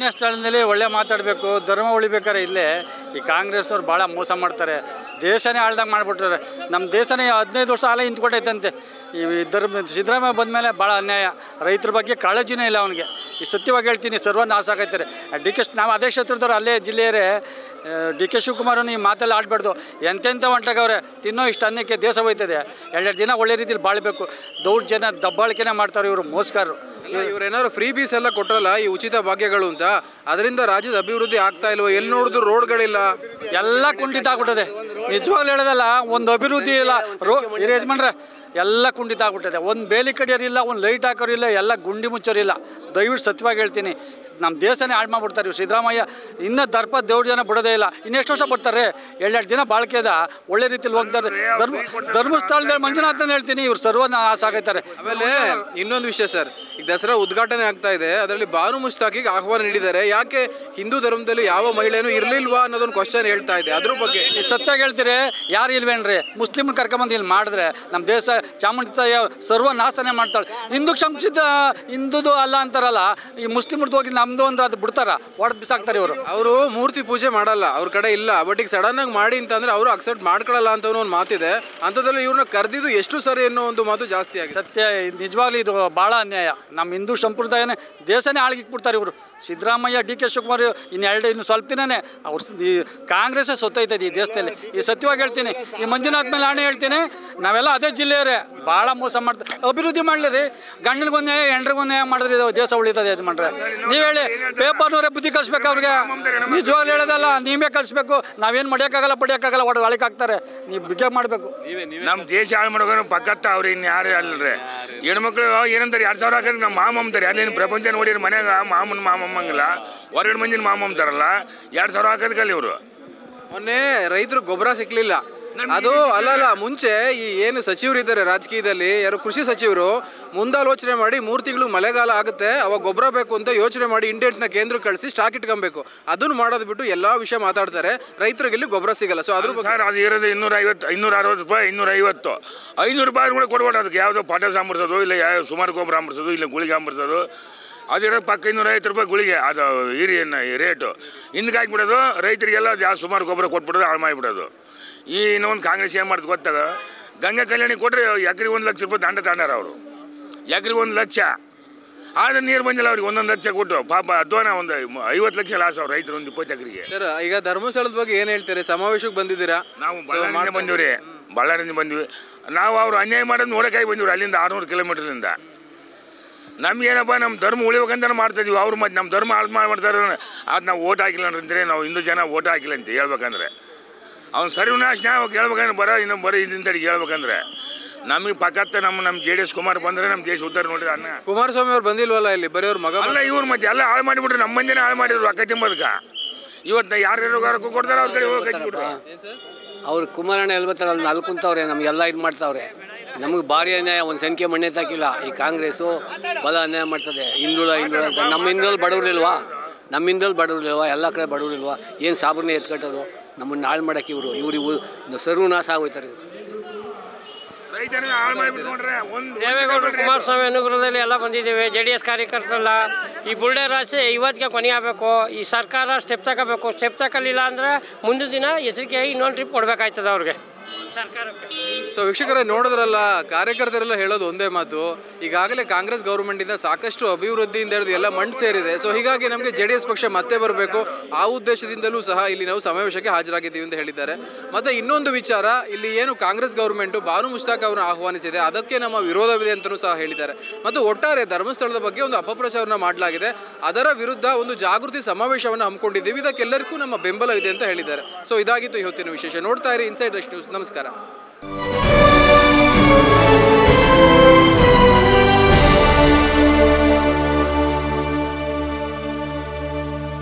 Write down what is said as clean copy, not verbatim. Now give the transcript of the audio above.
ಅರಣ್ಯ ಸ್ಥಳದಲ್ಲಿ ಒಳ್ಳೆ ಮಾತಾಡಬೇಕು, ಧರ್ಮ ಉಳಿಬೇಕಾರೆ ಇಲ್ಲೇ ಈ ಕಾಂಗ್ರೆಸ್ನವ್ರು ಭಾಳ ಮೋಸ ಮಾಡ್ತಾರೆ. ದೇಶನೇ ಆಳ್ದಂಗೆ ಮಾಡಿಬಿಟ್ರೆ. ನಮ್ಮ ದೇಶನೇ 15 ವರ್ಷ ಹಾಲೆ ನಿಂತ್ಕೊಂಡೈತಂತೆ. ಈ ಸಿದ್ದರಾಮಯ್ಯ ಬಂದಮೇಲೆ ಭಾಳ ಅನ್ಯಾಯ. ರೈತರ ಬಗ್ಗೆ ಕಾಳಜಿನೇ ಇಲ್ಲ ಅವನಿಗೆ. ಈ ಸತ್ಯವಾಗಿ ಹೇಳ್ತೀನಿ, ಸರ್ವನಾಶ ಆಗೈತಾರೆ. ನಾವು ಅದೇ ಕ್ಷೇತ್ರದವ್ರು, ಅಲ್ಲೇ ಜಿಲ್ಲೆಯರೇ. ಡಿ ಕೆ ಶಿವಕುಮಾರನು ಈ ಮಾತೆಲ್ಲ ಆಡಬಾರ್ದು. ಎಂತೆಂಥ ಹೊಂಟಾಗವ್ರೆ. ತಿನ್ನೋ ಇಷ್ಟು ಅನ್ನಕ್ಕೆ ದೇಶ ಹೋಯ್ತದೆ. 2 ದಿನ ಒಳ್ಳೆ ರೀತಿಯಲ್ಲಿ ಬಾಳಬೇಕು. ದೌರ್ಜನ್ಯ ದಬ್ಬಾಳಿಕೆನೇ ಮಾಡ್ತಾರೆ ಇವರು, ಮೋಸ್ಗಾರರು. ಇವ್ರೇನಾದ್ರು ಫ್ರೀ ಬೀಸ್ ಎಲ್ಲ ಕೊಟ್ರಲ್ಲ, ಈ ಉಚಿತ ಭಾಗ್ಯಗಳು ಅಂತ, ಅದರಿಂದ ರಾಜ್ಯದ ಅಭಿವೃದ್ಧಿ ಆಗ್ತಾ ಇಲ್ವ? ಎಲ್ಲಿ ನೋಡಿದ್ರು ರೋಡ್ಗಳಿಲ್ಲ, ಎಲ್ಲ ಕುಂಠಿತ ಆಗ್ಬಿಟ್ಟದೆ. ನಿಜವಾಗ್ಲೂ ಹೇಳೋದಲ್ಲ, ಒಂದು ಅಭಿವೃದ್ಧಿ ಇಲ್ಲ. ಯಜಮಾನ್ರೆ ಎಲ್ಲ ಕುಂಠಿತ ಆಗ್ಬಿಟ್ಟಿದೆ. ಒಂದು ಬೇಲಿ ಕಡಿಯೋರಿಲ್ಲ, ಒಂದು ಲೈಟ್ ಹಾಕೋರಿಲ್ಲ, ಎಲ್ಲ ಗುಂಡಿ ಮುಚ್ಚೋರಿಲ್ಲ. ದಯವಿಟ್ಟು ಸತ್ಯವಾಗಿ ಹೇಳ್ತೀನಿ, ನಮ್ಮ ದೇಶನೇ ಹಾಳು ಮಾಡ್ಬಿಡ್ತಾರೆ ಇವ್ರು. ಸಿದ್ದರಾಮಯ್ಯ ಇನ್ನೂ ದರ್ಪ ದೌರ್ಜನ್ಯ ಬಿಡೋದೇ ಇಲ್ಲ. ಇನ್ನೆಷ್ಟು ವರ್ಷ ಬರ್ತಾರೆ? 2 ದಿನ ಬಾಳ್ಕೆದ ಒಳ್ಳೆ ರೀತಿಯಲ್ಲಿ ಹೋಗ್ತಾರೆ. ಧರ್ಮಸ್ಥಳದಲ್ಲಿ ಮಂಜುನಾಥನ ಹೇಳ್ತೀನಿ, ಇವ್ರು ಸರ್ವನಾಶ ಆಗೈತಾರೆ. ಆಮೇಲೆ ಇನ್ನೊಂದು ವಿಷಯ ಸರ್, ಈಗ ದಸರಾ ಉದ್ಘಾಟನೆ ಆಗ್ತಾ ಇದೆ, ಅದರಲ್ಲಿ ಬಾನು ಮುಸ್ತಾಕಿಗೆ ಆಹ್ವಾನ ನೀಡಿದ್ದಾರೆ. ಯಾಕೆ ಹಿಂದೂ ಧರ್ಮದಲ್ಲಿ ಯಾವ ಮಹಿಳೆನೂ ಇರಲಿಲ್ವಾ ಅನ್ನೋದೊಂದು ಕ್ವಶನ್ ಹೇಳ್ತಾ ಇದೆ. ಅದ್ರ ಬಗ್ಗೆ ಸತ್ಯಾಗಿ ಹೇಳ್ತೀರಿ, ಯಾರು ಇಲ್ವೇನ್ರಿ? ಮುಸ್ಲಿಮ್ನ ಕರ್ಕೊಂಬಂದು ಇಲ್ಲಿ ಮಾಡಿದ್ರೆ ನಮ್ಮ ದೇಶ ಚಾಮುಂಡಿ ತಾಯಿ ಸರ್ವನಾಶನೇ ಮಾಡ್ತಾಳೆ. ಹಿಂದುದು ಅಲ್ಲ ಅಂತಾರಲ್ಲ, ಈ ಮುಸ್ಲಿಮ್ರದ್ದು ಹೋಗಿ ನಮ್ದು ಅಂದ್ರೆ ಅದು ಬಿಡ್ತಾರ, ಹೊಡೆದು ಬಿಸಾಕ್ತಾರೆ ಇವರು. ಅವರು ಮೂರ್ತಿ ಪೂಜೆ ಮಾಡಲ್ಲ, ಅವ್ರ ಕಡೆ ಇಲ್ಲ. ಬಟ್ ಈಗ ಸಡನ್ ಆಗಿ ಮಾಡಿ ಅಂತಂದ್ರೆ ಅವರು ಅಕ್ಸೆಪ್ಟ್ ಮಾಡ್ಕೊಳ್ಳಲ್ಲ ಅಂತ ಒಂದು ಮಾತಿದೆ. ಅಂಥದ್ರಲ್ಲಿ ಇವ್ರನ್ನ ಕರೆದಿದ್ದು ಎಷ್ಟು ಸರಿ ಅನ್ನೋ ಒಂದು ಮಾತು ಜಾಸ್ತಿ ಆಗಿದೆ. ಸತ್ಯ, ನಿಜವಾಗ್ಲೂ ಇದು ಭಾಳ ಅನ್ಯಾಯ. ನಮ್ಮ ಹಿಂದೂ ಸಂಪ್ರದಾಯನೇ ದೇಶನೇ ಆಳ್ಗಿಕ್ ಬಿಡ್ತಾರೆ ಇವರು. ಸಿದ್ದರಾಮಯ್ಯ, ಡಿ ಕೆ ಶಿವಕುಮಾರ್ ಇನ್ನು ಸ್ವಲ್ಪ ದಿನನೇ ಅವ್ರು ಈ ಕಾಂಗ್ರೆಸ್ಸೇ ಸೊತ್ತೈತದೆ ಈ ದೇಶದಲ್ಲಿ. ಈ ಸತ್ಯವಾಗಿ ಹೇಳ್ತೀನಿ, ಈ ಮಂಜುನಾಥ್ ಮೇಲೆ ಆಣೆ ಹೇಳ್ತೀನಿ, ನಾವೆಲ್ಲ ಅದೇ ಜಿಲ್ಲೆಯವರೇ. ಭಾಳ ಮೋಸ ಮಾಡ್ತಾರೆ. ಅಭಿವೃದ್ಧಿ ಮಾಡಲಿರಿ, ಗಂಡನಿಗೊಂದೇ ಹೆಂಡ್ರಿಗೊಂದೇ ಮಾಡಿದ್ರೆ ದೇಶ ಉಳಿತದೆ ಯಜಮಾನ್ರೆ. ನೀವು ಹೇಳಿ, ಪೇಪರ್ನವರೇ ಬುದ್ಧಿ ಕಲಿಸ್ಬೇಕು ಅವ್ರಿಗೆ. ನಿಜವಾಗ್ಲೂ ಹೇಳೋದಲ್ಲ, ನೀವೇ ಕಲಿಸ್ಬೇಕು. ನಾವೇನು ಮಾಡೋಕ್ಕಾಗಲ್ಲ, ಪಡಿಯೋಕ್ಕಾಗಲ್ಲ, ಒಳಗೆ ಹಾಕ್ತಾರೆ. ನೀವು ಬಿಗ್ಗೆ ಮಾಡಬೇಕು. ನಮ್ಮ ದೇಶ ಹಾಳು ಮಾಡೋಕೆ ಪಕ್ಕತ್ತ ಅವ್ರು ಇನ್ನು ಯಾರೇ ಅಲ್ಲರಿ. ಹೆಣ್ಮಕ್ಳು ಏನಂತಾರೆ, 2000 ಹಾಕಿದ್ರೆ ನಮ್ಮ ಮಾಮ ಅಂತಾರೆ. ಅಲ್ಲೇನು ಪ್ರಪಂಚ ನೋಡಿರಿ, ಮನೆಯಾಗ ಮಾಮಮ್ಮಂಗಿಲ್ಲ, ಹೊರಗಡೆ ಮಂದಿನ ಮಾಮ ಅಂತಾರಲ್ಲ. 2000 ಹಾಕೋದಕ್ಕಲ್ಲಿ ಇವರು. ಮೊನ್ನೆ ರೈತರು ಗೊಬ್ಬರ ಸಿಕ್ಲಿಲ್ಲ. ಅದು ಅಲ್ಲ, ಮುಂಚೆ ಈ ಏನು ಸಚಿವರು ಇದ್ದಾರೆ ರಾಜಕೀಯದಲ್ಲಿ, ಯಾರು ಕೃಷಿ ಸಚಿವರು ಮುಂದಾಲೋಚನೆ ಮಾಡಿ 3 ತಿಂಗಳು ಮಳೆಗಾಲ ಆಗುತ್ತೆ, ಅವಾಗ ಗೊಬ್ಬರ ಬೇಕು ಅಂತ ಯೋಚನೆ ಮಾಡಿ ಇಂಡೆಂಟ್ನ ಕೇಂದ್ರಕ್ಕೆ ಕಳಿಸಿ ಸ್ಟಾಕ್ ಇಟ್ಕೊಬೇಕು. ಅದನ್ನು ಮಾಡೋದು ಬಿಟ್ಟು ಎಲ್ಲ ವಿಷಯ ಮಾತಾಡ್ತಾರೆ. ರೈತರಿಗೆ ಇಲ್ಲಿ ಗೊಬ್ಬರ ಸಿಗಲ್ಲ. ಸೊ ಅದ್ರ ಬಗ್ಗೆ ಅದು ಇರೋದು 250, 260 ರೂಪಾಯಿ, 250, 500 ರೂಪಾಯಿ ಕೂಡ ಕೊಡ್ಬೋದು. ಅದಕ್ಕೆ ಯಾವುದೋ ಪಟಾಸ್ ಅಂಬಿಸೋದು, ಇಲ್ಲ ಯಾವ ಸುಮಾರು ಗೊಬ್ಬರ ಅಂಬಿಸೋದು, ಇಲ್ಲ ಗುಳಿಗೆ ಅಂಬಿಸೋದು. ಅದಿರೋದು ಪಕ್ಕ 250 ರೂಪಾಯಿ ಗುಳಿಗೆ. ಅದು ಹಿರಿಯನ್ನ ರೇಟು ಹಿಂದಕ್ಕೆ ಹಾಕಿಬಿಡೋದು. ರೈತರಿಗೆಲ್ಲ ಜಾಸ್ತಿ ಸುಮಾರು ಗೊಬ್ಬರ ಕೊಟ್ಬಿಡೋದು, ಹಾಳು ಮಾಡಿಬಿಡೋದು. ಈ ಇನ್ನೊಂದು ಕಾಂಗ್ರೆಸ್ ಏನು ಮಾಡ್ದು ಗೊತ್ತಾಗ, ಗಂಗಾ ಕಲ್ಯಾಣಿ ಕೊಟ್ಟರೆ ಎಕರೆಗೆ 1 ಲಕ್ಷ ರೂಪಾಯಿ ದಂಡ ತಾಂಡಾರ ಅವರು. ಎಕರೆಗೆ 1 ಲಕ್ಷ, ಆದರೆ ನೀರು ಬಂದಿಲ್ಲ ಅವ್ರಿಗೆ. 1 ಲಕ್ಷ ಕೊಟ್ಟು ಪಾಪ ಅಧ್ವಾನ ಒಂದು 50 ಲಕ್ಷ ಲಾಸ್ ಅವ್ರು ರೈತರು ಒಂದು 20 ಎಕರೆಗೆ. ಸರ್, ಈಗ ಧರ್ಮಸ್ಥಳದ ಬಗ್ಗೆ ಏನು ಹೇಳ್ತಾರೆ? ಸಮಾವೇಶಕ್ಕೆ ಬಂದಿದ್ದೀರಾ? ನಾವು ಬಳ್ಳಾರಿಯಿಂದ ಬಂದಿವ್ರಿ. ಬಳ್ಳಾರಿಯಿಂದ ಬಂದ್ವಿ ನಾವು. ಅವ್ರು ಅನ್ಯಾಯ ಮಾಡೋದು ನೋಡೋಕ್ಕಾಗಿ ಬಂದಿವ್ರಿ, ಅಲ್ಲಿಂದ 600 ಕಿಲೋಮೀಟ್ರಿಂದ. ನಮಗೇನಪ್ಪ, ನಮ್ಮ ಧರ್ಮ ಉಳಿಬೇಕಂತ ಮಾಡ್ತಾಯಿದ್ವಿ. ಅವ್ರು ಮತ್ತು ನಮ್ಮ ಧರ್ಮ ಹಾಳು ಮಾಡ್ತಾರೆ. ಅದು ನಾವು ಓಟ್ ಹಾಕಿಲ್ಲ ಅಂದರೆ, ನಾವು ಹಿಂದೂ ಜನ ಓಟ್ ಹಾಕಿಲ್ಲ ಅಂತ ಹೇಳ್ಬೇಕಂದ್ರೆ ಅವ್ನು ಸರ್ವನಾಶ. ನಾವು ಕೇಳ್ಬೇಕಂದ್ರೆ ಬರೋ ಇಂತಡಿ ಹೇಳ್ಬೇಕಂದ್ರೆ ನಮಗೆ ಪಕ್ಕತ್ತ ನಮ್ಮ JDS ಕುಮಾರ್ ಬಂದರೆ ನಮ್ಮ ದೇಶ ಉತ್ತರ ನೋಡ್ರಿ. ಅನ್ನ ಕುಮಾರಸ್ವಾಮಿ ಅವ್ರು ಬಂದಿಲ್ವಲ್ಲ ಇಲ್ಲಿ, ಬರೀ ಅವ್ರ ಮಗ ಅಲ್ಲ ಇವ್ರು. ಮತ್ತೆ ಎಲ್ಲ ಹಾಳು ಮಾಡಿಬಿಟ್ರು, ನಮ್ಮ ಮಂದಿನ ಹಾಳು ಮಾಡಿದ್ರು. ಅಕ್ಕ ತಿಂಬೋದಕ್ಕೆ ಇವತ್ತು ಯಾರ್ಯಾರು ಕೊಡ್ತಾರೆ ಅವ್ರ ಕಡೆ ಹೋಗಿ ಹಚ್ಚಿಬಿಟ್ರು. ಅವ್ರು ಕುಮಾರಣ್ಣ ಎಲ್ಲಿ ಬರ್ತಾರೆ, ಅಲ್ಲಿ ಅಲ್ಲಿ ಕುಂತವ್ರೆ, ನಮಗೆಲ್ಲ ಇದು ಮಾಡ್ತಾವ್ರೆ. ನಮಗೆ ಭಾರಿ ಅನ್ಯಾಯ. ಒಂದು ಸಂಖ್ಯೆ ಮಣ್ಣೆ ತಾಕಿಲ್ಲ. ಈ ಕಾಂಗ್ರೆಸ್ಸು ಬಲ ಅನ್ಯಾಯ ಮಾಡ್ತದೆ. ಹಿಂದುಳ ಅಂತ ನಮ್ಮ ಹಿಂದಲ್ಲಿ ಬಡವ್ರಿಲ್ವಾ? ನಮ್ಮ ಹಿಂದಲ್ಲಿ ಬಡವ್ರಿಲ್ವಾ? ಎಲ್ಲ ಕಡೆ ಬಡವ್ರಿಲ್ವಾ? ಏನು ಸಾಬ್ರನ್ನೇ ಎತ್ಕಟ್ಟೋದು? ನಮ್ಮನ್ನು ಹಾಳು ಮಾಡೋಕ್ಕೆ ಇವರು ಸರ್ವನಾಶ ಆಗೋಯ್ತಾರೆ ಇವರು. ದೇವೇಗೌಡರು ಕುಮಾರಸ್ವಾಮಿ ಅನುಗ್ರಹದಲ್ಲಿ ಎಲ್ಲ ಬಂದಿದ್ದೇವೆ. JDS ಕಾರ್ಯಕರ್ತರಲ್ಲ. ಈ ಬುಲ್ಡೇ ರಾಶಿ ಇವತ್ತಿಗೆ ಕೊನೆ ಆಗಬೇಕು. ಈ ಸರ್ಕಾರ ಸ್ಟೆಪ್ ತಗೋಬೇಕು. ಸ್ಟೆಪ್ ತಗೊಳ್ಳಿಲ್ಲ ಅಂದರೆ ಮುಂದಿನ ದಿನ ಎಚ್ಚರಿಕೆಯಾಗಿ ಇನ್ನೊಂದು ಟ್ರಿಪ್ ಕೊಡಬೇಕಾಯ್ತದೆ ಅವ್ರಿಗೆ, ಸರ್ಕಾರಕ್ಕೆ. ಸೊ ವೀಕ್ಷಕರೇ, ನೋಡಿದ್ರಲ್ಲ, ಕಾರ್ಯಕರ್ತರೆಲ್ಲ ಹೇಳೋದು ಒಂದೇ ಮಾತು. ಈಗಾಗಲೇ ಕಾಂಗ್ರೆಸ್ ಗೌರ್ಮೆಂಟಿಂದ ಸಾಕಷ್ಟು ಅಭಿವೃದ್ಧಿಯಿಂದ ಹಿಡಿದು ಎಲ್ಲ ಮಣ್ಣು ಸೇರಿದೆ. ಸೊ ಹೀಗಾಗಿ ನಮಗೆ JDS ಪಕ್ಷ ಮತ್ತೆ ಬರಬೇಕು. ಆ ಉದ್ದೇಶದಿಂದಲೂ ಸಹ ಇಲ್ಲಿ ನಾವು ಸಮಾವೇಶಕ್ಕೆ ಹಾಜರಾಗಿದ್ದೀವಿ ಅಂತ ಹೇಳಿದ್ದಾರೆ. ಮತ್ತು ಇನ್ನೊಂದು ವಿಚಾರ, ಇಲ್ಲಿ ಏನು ಕಾಂಗ್ರೆಸ್ ಗೌರ್ಮೆಂಟು ಬಾನು ಮುಷ್ತಾಕ್ ಅವರನ್ನು ಆಹ್ವಾನಿಸಿದೆ, ಅದಕ್ಕೆ ನಮ್ಮ ವಿರೋಧವಿದೆ ಅಂತಲೂ ಸಹ ಹೇಳಿದ್ದಾರೆ. ಮತ್ತು ಒಟ್ಟಾರೆ ಧರ್ಮಸ್ಥಳದ ಬಗ್ಗೆ ಒಂದು ಅಪಪ್ರಚಾರವನ್ನು ಮಾಡಲಾಗಿದೆ. ಅದರ ವಿರುದ್ಧ ಒಂದು ಜಾಗೃತಿ ಸಮಾವೇಶವನ್ನು ಹಮ್ಮಿಕೊಂಡಿದ್ದೀವಿ. ಇದಕ್ಕೆಲ್ಲರಿಗೂ ನಮ್ಮ ಬೆಂಬಲವಿದೆ ಅಂತ ಹೇಳಿದ್ದಾರೆ. ಸೊ ಇದಾಗಿತ್ತು ಇವತ್ತಿನ ವಿಶೇಷ. ನೋಡ್ತಾ ಇರಿ ಇನ್ಸೈಡ್ ರಶ್ ನ್ಯೂಸ್. ನಮಸ್ಕಾರ.